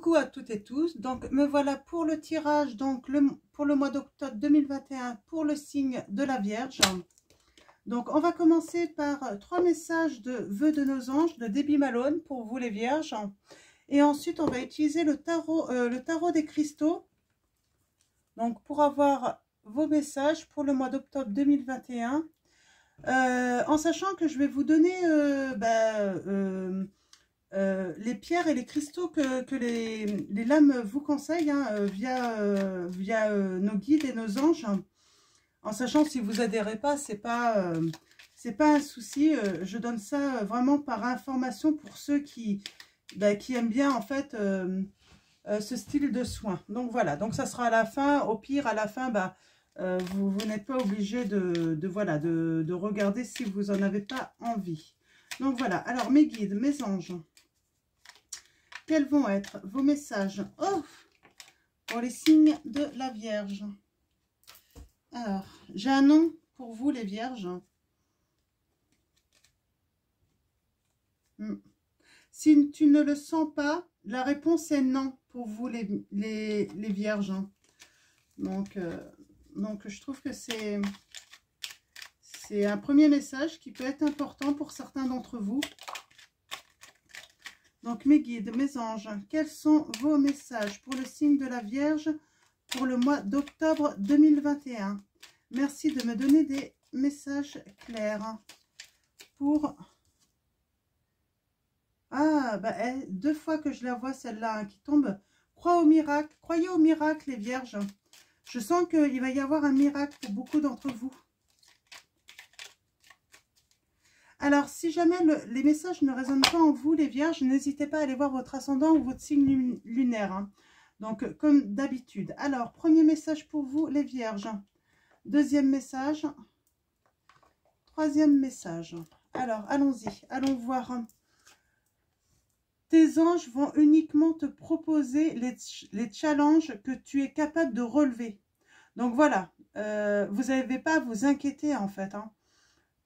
Coucou à toutes et tous, donc me voilà pour le tirage donc pour le mois d'octobre 2021 pour le signe de la Vierge. Donc on va commencer par 3 messages de vœux de nos anges de Debbie Malone pour vous les Vierges. Et ensuite on va utiliser le tarot des cristaux. Donc pour avoir vos messages pour le mois d'octobre 2021. En sachant que je vais vous donner les pierres et les cristaux que les lames vous conseillent via nos guides et nos anges. En sachant, si vous adhérez pas, c'est pas un souci. Je donne ça vraiment par information pour ceux qui aiment bien en fait ce style de soin. Donc voilà, donc ça sera à la fin. Au pire, à la fin, vous n'êtes pas obligé de regarder si vous n'en avez pas envie. Donc voilà, alors mes guides, mes anges, quels vont être vos messages pour les signes de la Vierge? Alors, j'ai un nom pour vous les Vierges. Si tu ne le sens pas, la réponse est non pour vous les Vierges. Donc je trouve que c'est un premier message qui peut être important pour certains d'entre vous. Donc mes guides, mes anges, quels sont vos messages pour le signe de la Vierge pour le mois d'octobre 2021? Merci de me donner des messages clairs. Pour... Ah, deux fois que je la vois celle-là qui tombe. Crois au miracle. Croyez au miracle les Vierges. Je sens qu'il va y avoir un miracle pour beaucoup d'entre vous. Alors, si jamais les messages ne résonnent pas en vous, les Vierges, n'hésitez pas à aller voir votre ascendant ou votre signe lunaire. Donc, comme d'habitude. Alors, premier message pour vous, les Vierges. Deuxième message. Troisième message. Alors, allons-y. Allons voir. Tes anges vont uniquement te proposer les challenges que tu es capable de relever. Donc, voilà. Vous n'avez pas à vous inquiéter, en fait.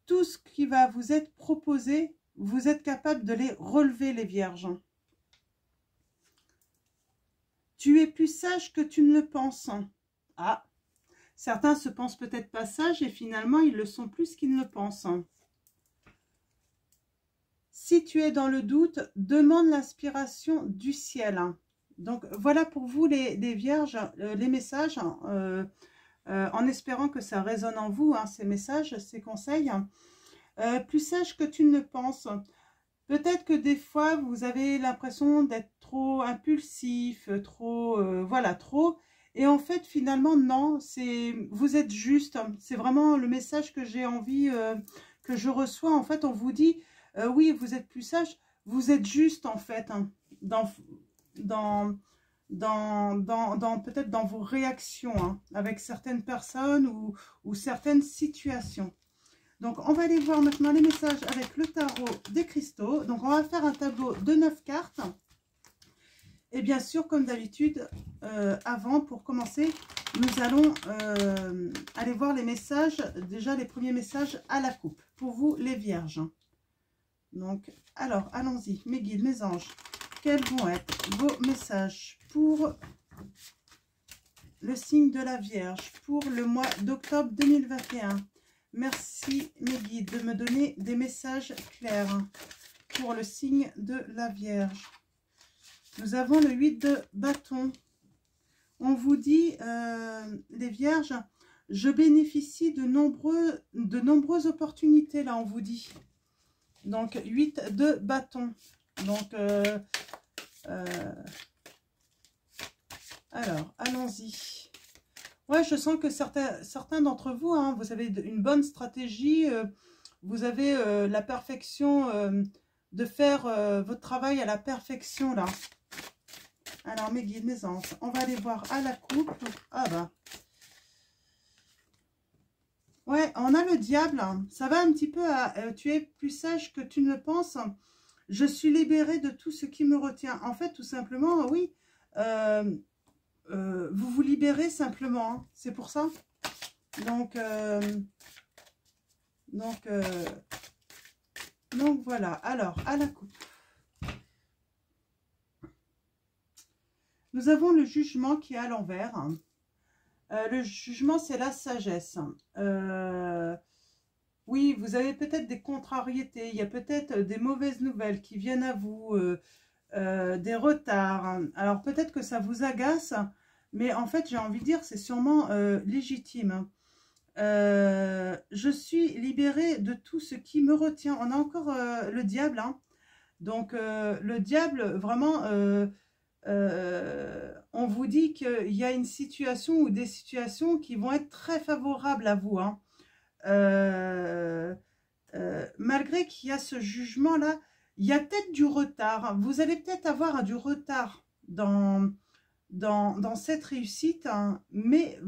Tout ce qui va vous être proposé, vous êtes capable de les relever, les Vierges. Tu es plus sage que tu ne le penses. Ah, certains se pensent peut-être pas sages et finalement, ils le sont plus qu'ils ne le pensent. Si tu es dans le doute, demande l'inspiration du ciel. Donc, voilà pour vous, les Vierges, les messages, en espérant que ça résonne en vous, ces messages, ces conseils. Plus sage que tu ne le penses. Peut-être que des fois, vous avez l'impression d'être trop impulsif, trop, trop. Et en fait, finalement, non, vous êtes juste. C'est vraiment le message que j'ai envie, que je reçois. En fait, on vous dit, oui, vous êtes plus sage, vous êtes juste, en fait, peut-être dans vos réactions, avec certaines personnes ou certaines situations. Donc, on va aller voir maintenant les messages avec le tarot des cristaux. Donc, on va faire un tableau de 9 cartes. Et bien sûr, comme d'habitude, avant, pour commencer, nous allons aller voir les messages, déjà les premiers messages à la coupe, pour vous les Vierges. Donc, alors, allons-y, mes guides, mes anges, quels vont être vos messages pour le signe de la Vierge, pour le mois d'octobre 2021 ? Merci mes guides de me donner des messages clairs pour le signe de la Vierge. Nous avons le 8 de bâton. On vous dit, les Vierges, je bénéficie de nombreuses opportunités, là on vous dit. Donc 8 de bâton. Donc, alors, allons-y. Ouais, je sens que certains d'entre vous, vous avez une bonne stratégie, vous avez la perfection, de faire votre travail à la perfection, là. Alors, mes guides, mes anges, on va aller voir à la coupe. Ah bah. Ouais, on a le diable. Ça va un petit peu à tu es plus sage que tu ne le penses. Je suis libérée de tout ce qui me retient. En fait, tout simplement, oui. Vous vous libérez simplement, c'est pour ça. Donc voilà. Alors, à la coupe. Nous avons le jugement qui est à l'envers. Le jugement, c'est la sagesse. Oui, vous avez peut-être des contrariétés. Il y a peut-être des mauvaises nouvelles qui viennent à vous, des retards. Alors, peut-être que ça vous agace, mais en fait, j'ai envie de dire, c'est sûrement légitime. Je suis libérée de tout ce qui me retient. On a encore le diable, hein. Donc, le diable, vraiment... on vous dit qu'il y a une situation ou des situations qui vont être très favorables à vous, hein. Malgré qu'il y a ce jugement-là, il y a peut-être du retard. Vous allez peut-être avoir du retard dans cette réussite, hein, mais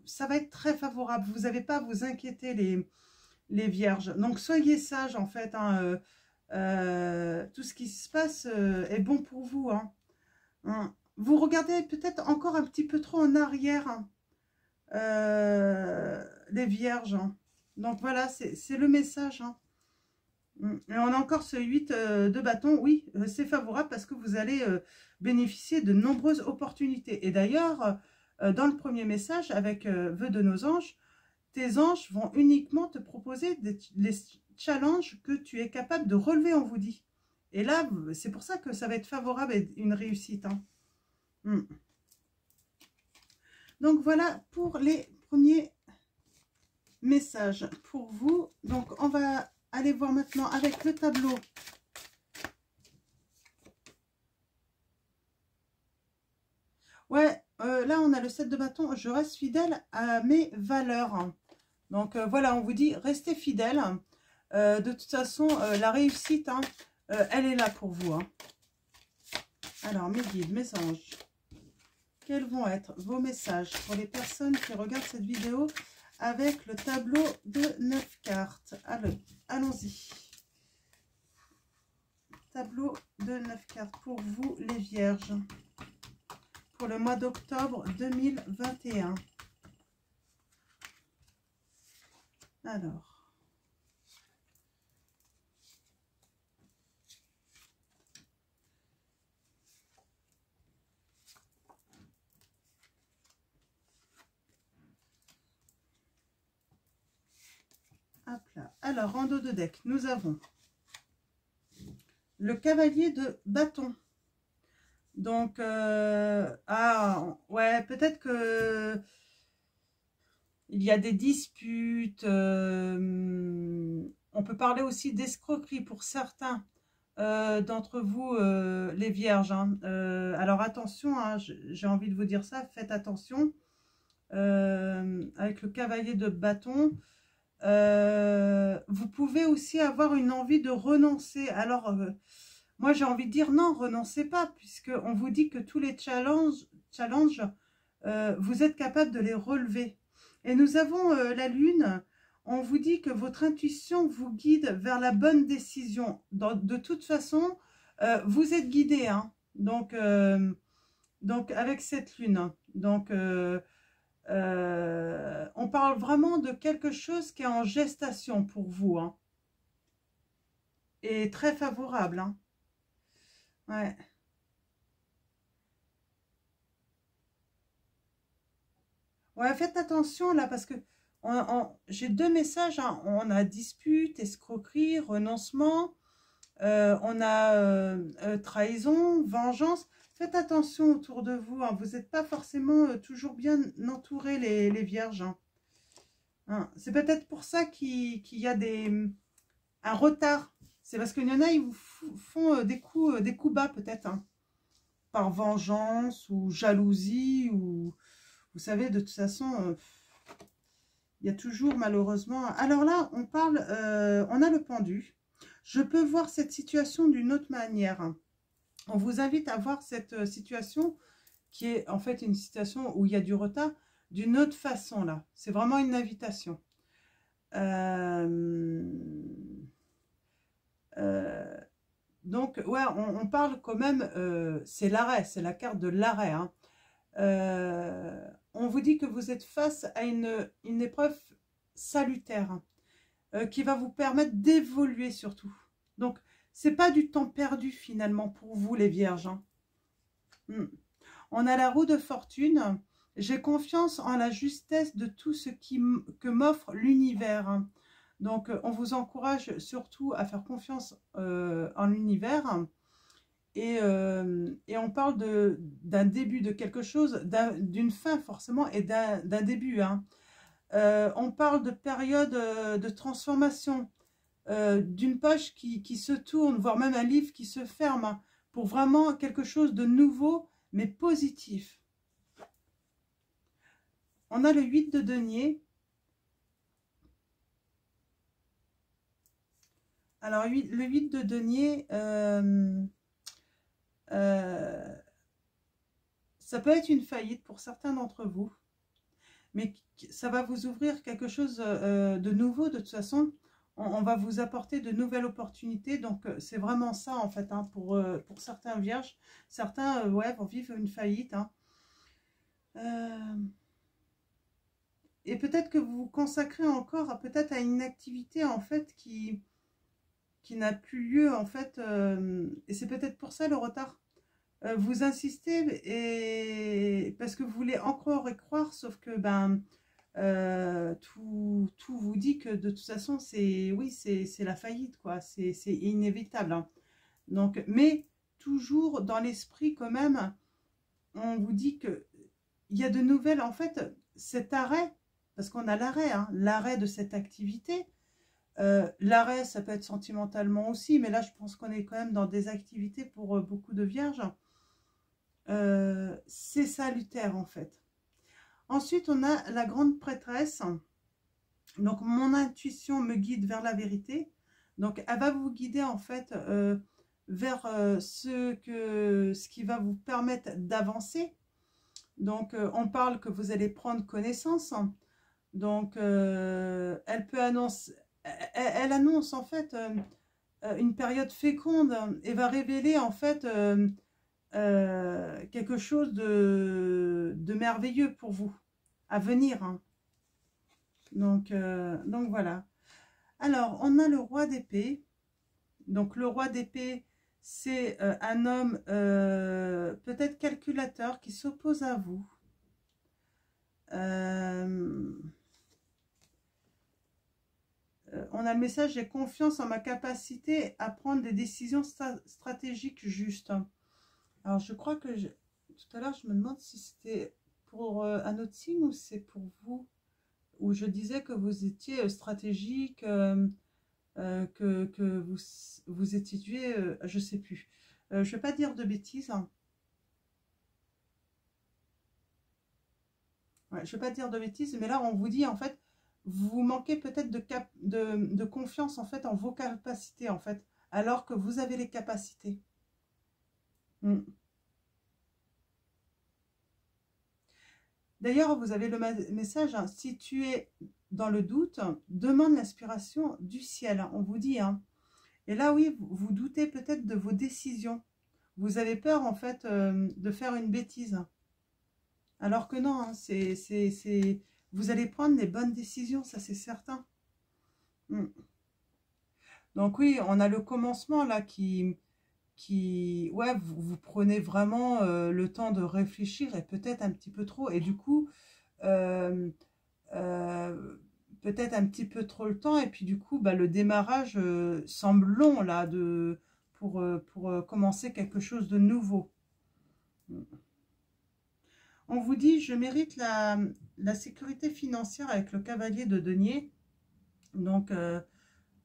ça va être très favorable. Vous n'avez pas à vous inquiéter, les vierges. Donc, soyez sages, en fait, hein, tout ce qui se passe est bon pour vous, hein. Vous regardez peut-être encore un petit peu trop en arrière, hein, les vierges, hein. Donc voilà, c'est le message, hein. Et on a encore ce 8 de bâton. Oui, c'est favorable parce que vous allez bénéficier de nombreuses opportunités. Et d'ailleurs, dans le premier message avec vœux de nos anges, tes anges vont uniquement te proposer les challenges que tu es capable de relever, on vous dit. Et là, c'est pour ça que ça va être favorable et une réussite, hein. Donc voilà pour les premiers messages pour vous. Donc on va aller voir maintenant avec le tableau. Ouais, là on a le 7 de bâton. Je reste fidèle à mes valeurs. Donc voilà, on vous dit restez fidèle. De toute façon, la réussite, hein, elle est là pour vous, hein. Alors mes guides, mes anges, quels vont être vos messages pour les personnes qui regardent cette vidéo avec le tableau de 9 cartes? Allons-y. Tableau de 9 cartes pour vous, les vierges, pour le mois d'octobre 2021. Alors. Hop là. Alors, en dos de deck, nous avons le cavalier de bâton. Donc, ouais, peut-être que il y a des disputes. On peut parler aussi d'escroquerie pour certains d'entre vous, les vierges, hein. Alors, attention, hein, j'ai envie de vous dire ça, faites attention. Avec le cavalier de bâton, vous pouvez aussi avoir une envie de renoncer. Alors, moi j'ai envie de dire non, renoncez pas, puisque on vous dit que tous les challenges vous êtes capable de les relever. Et nous avons la lune, on vous dit que votre intuition vous guide vers la bonne décision. De toute façon, vous êtes guidé, hein. Donc avec cette lune, donc on parle vraiment de quelque chose qui est en gestation pour vous, hein, et très favorable, hein. Ouais. Ouais, faites attention là parce que j'ai deux messages, hein. On a dispute, escroquerie, renoncement, on a trahison, vengeance. Faites attention autour de vous, hein. Vous n'êtes pas forcément toujours bien entourés, les vierges, hein. Hein. C'est peut-être pour ça qu'il y a un retard. C'est parce qu'il y en a, ils vous font des coups bas peut-être, hein, par vengeance ou jalousie, ou vous savez, de toute façon, il y a toujours malheureusement... Alors là, on parle, on a le pendu. Je peux voir cette situation d'une autre manière. On vous invite à voir cette situation qui est en fait une situation où il y a du retard d'une autre façon là. C'est vraiment une invitation. Donc, ouais, on parle quand même, c'est l'arrêt, c'est la carte de l'arrêt, hein. On vous dit que vous êtes face à une épreuve salutaire, qui va vous permettre d'évoluer surtout. Donc, c'est pas du temps perdu finalement pour vous les vierges, hein. On a la roue de fortune. J'ai confiance en la justesse de tout ce que m'offre l'univers. Donc, on vous encourage surtout à faire confiance en l'univers. Et on parle d'un début de quelque chose, d'une fin forcément, et d'un début. On parle de période de transformation, d'une page qui se tourne, voire même un livre qui se ferme, pour vraiment quelque chose de nouveau, mais positif. On a le 8 de denier. Alors, le 8 de denier, ça peut être une faillite pour certains d'entre vous, mais ça va vous ouvrir quelque chose de nouveau. De toute façon, on va vous apporter de nouvelles opportunités. Donc, c'est vraiment ça, en fait, pour certains vierges. Certains, ouais, vont vivre une faillite. Et peut-être que vous vous consacrez encore peut-être à une activité, en fait, qui n'a plus lieu, en fait. Et c'est peut-être pour ça le retard. Vous insistez et parce que vous voulez encore y croire, sauf que tout vous dit que de toute façon c'est la faillite, quoi, c'est inévitable. Donc, mais toujours dans l'esprit quand même, on vous dit que il y a de nouvelles, en fait, cet arrêt, parce qu'on a l'arrêt, l'arrêt de cette activité. L'arrêt, ça peut être sentimentalement aussi, mais là je pense qu'on est quand même dans des activités pour beaucoup de vierges. C'est salutaire, en fait. Ensuite, on a la grande prêtresse. Donc, mon intuition me guide vers la vérité. Donc, elle va vous guider, en fait, vers ce qui va vous permettre d'avancer. Donc, on parle que vous allez prendre connaissance. Donc, elle peut annoncer, elle annonce, en fait, une période féconde et va révéler, en fait, quelque chose de merveilleux pour vous à venir. Donc voilà. Alors, on a le roi d'épée. Donc, le roi d'épée, c'est un homme peut-être calculateur qui s'oppose à vous. On a le message: j'ai confiance en ma capacité à prendre des décisions stratégiques justes. Alors, je crois que tout à l'heure, je me demande si c'était pour un autre signe ou c'est pour vous. Où je disais que vous étiez stratégique, que vous étudiez, je ne sais plus. Je ne vais pas dire de bêtises. Ouais, je ne vais pas dire de bêtises, mais là, on vous dit, en fait, vous manquez peut-être de confiance, en fait, en vos capacités, en fait, alors que vous avez les capacités. D'ailleurs, vous avez le message, si tu es dans le doute, demande l'inspiration du ciel, on vous dit. Et là, oui, vous doutez peut-être de vos décisions. Vous avez peur, en fait, de faire une bêtise. Alors que non, vous allez prendre les bonnes décisions, ça c'est certain. Donc oui, on a le commencement là ouais, vous prenez vraiment le temps de réfléchir, et peut-être un petit peu trop, et du coup peut-être un petit peu trop le temps, et puis du coup le démarrage semble long là pour commencer quelque chose de nouveau. On vous dit: je mérite la sécurité financière avec le cavalier de denier. Donc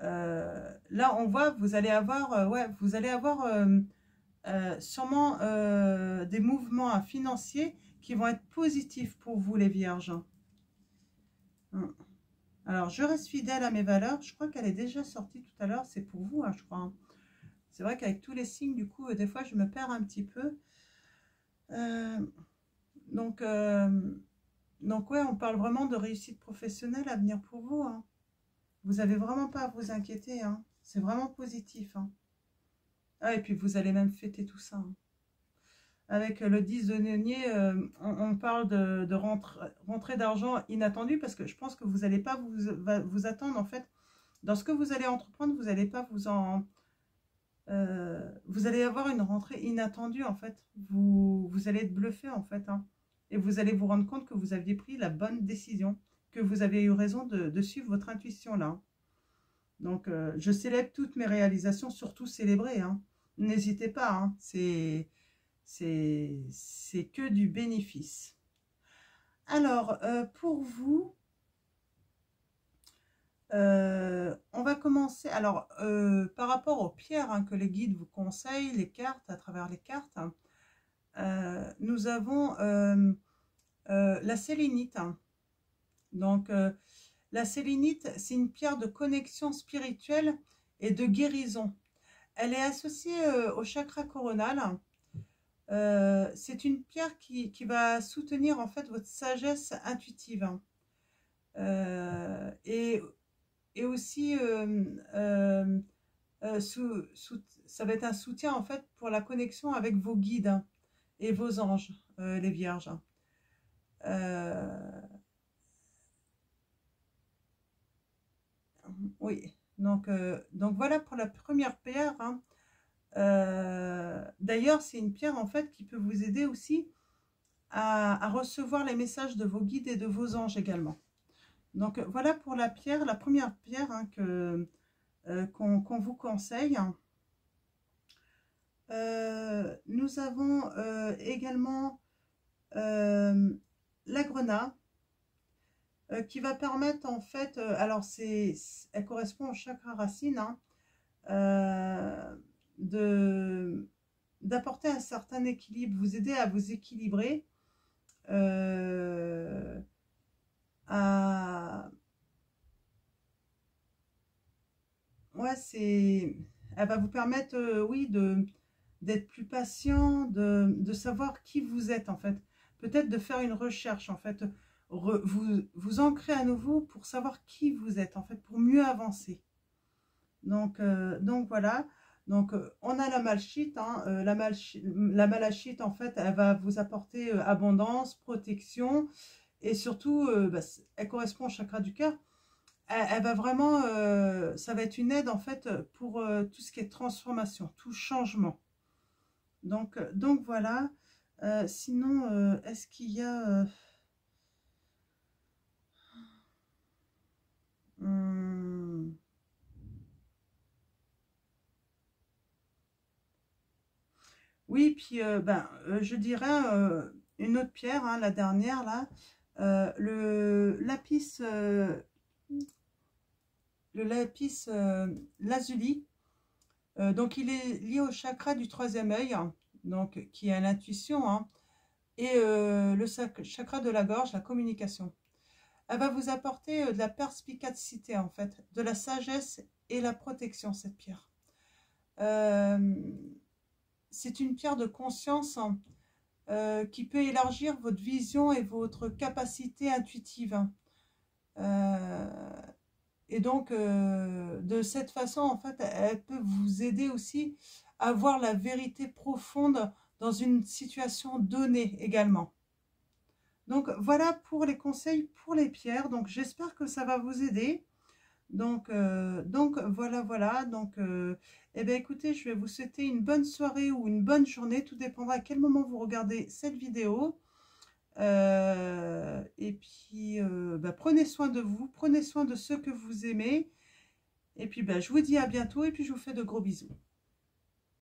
là on voit, vous allez avoir sûrement des mouvements financiers qui vont être positifs pour vous, les vierges. Alors, je reste fidèle à mes valeurs. Je crois qu'elle est déjà sortie tout à l'heure. C'est pour vous, je crois. C'est vrai qu'avec tous les signes, du coup, des fois, je me perds un petit peu. Donc, ouais, on parle vraiment de réussite professionnelle à venir pour vous. Vous n'avez vraiment pas à vous inquiéter. C'est vraiment positif. Ah, et puis, vous allez même fêter tout ça. Avec le 10 de denier, on parle de rentrée d'argent inattendue, parce que je pense que vous n'allez pas vous attendre, en fait. Dans ce que vous allez entreprendre, vous n'allez pas vous allez avoir une rentrée inattendue en fait. Vous allez être bluffé en fait, hein. Et vous allez vous rendre compte que vous aviez pris la bonne décision, que vous avez eu raison de suivre votre intuition là. Donc, je célèbre toutes mes réalisations, surtout célébrer, hein. N'hésitez pas, hein. C'est que du bénéfice. Alors, pour vous, on va commencer. Alors, par rapport aux pierres hein, que les guides vous conseillent, les cartes, à travers les cartes, nous avons la sélénite. Donc, la sélénite, c'est une pierre de connexion spirituelle et de guérison. Elle est associée au chakra coronal. C'est une pierre qui va soutenir en fait votre sagesse intuitive. Et aussi, ça va être un soutien en fait pour la connexion avec vos guides hein, et vos anges, les vierges. Oui, donc voilà pour la première pierre. Hein. D'ailleurs, c'est une pierre en fait qui peut vous aider aussi à recevoir les messages de vos guides et de vos anges également. Donc voilà pour la pierre, la première pierre hein, qu'on vous conseille. Nous avons également la grenade qui va permettre en fait, alors elle correspond au chakra racine, hein, d'apporter un certain équilibre, vous aider à vous équilibrer, ouais, elle va vous permettre, oui, d'être plus patient, de savoir qui vous êtes en fait, peut-être de faire une recherche en fait, vous ancrer à nouveau pour savoir qui vous êtes en fait, pour mieux avancer. Donc voilà. Donc on a la malachite, hein, la malachite en fait, elle va vous apporter abondance, protection et surtout, elle correspond au chakra du cœur. Elle va vraiment, ça va être une aide en fait pour tout ce qui est transformation, tout changement. Donc voilà. Sinon, est-ce qu'il y a oui, puis je dirais une autre pierre, hein, la dernière là, le lapis lazuli. Donc il est lié au chakra du troisième œil, donc qui est l'intuition, hein, et le chakra de la gorge, la communication. Elle va vous apporter de la perspicacité en fait, de la sagesse et la protection, cette pierre. C'est une pierre de conscience hein, qui peut élargir votre vision et votre capacité intuitive. Et donc, de cette façon, en fait, elle peut vous aider aussi à voir la vérité profonde dans une situation donnée également. Donc, voilà pour les conseils pour les pierres. Donc, j'espère que ça va vous aider. Donc voilà. Donc, eh bien, écoutez, je vais vous souhaiter une bonne soirée ou une bonne journée. Tout dépendra à quel moment vous regardez cette vidéo. Et puis, prenez soin de vous, prenez soin de ceux que vous aimez. Et puis, je vous dis à bientôt et puis je vous fais de gros bisous.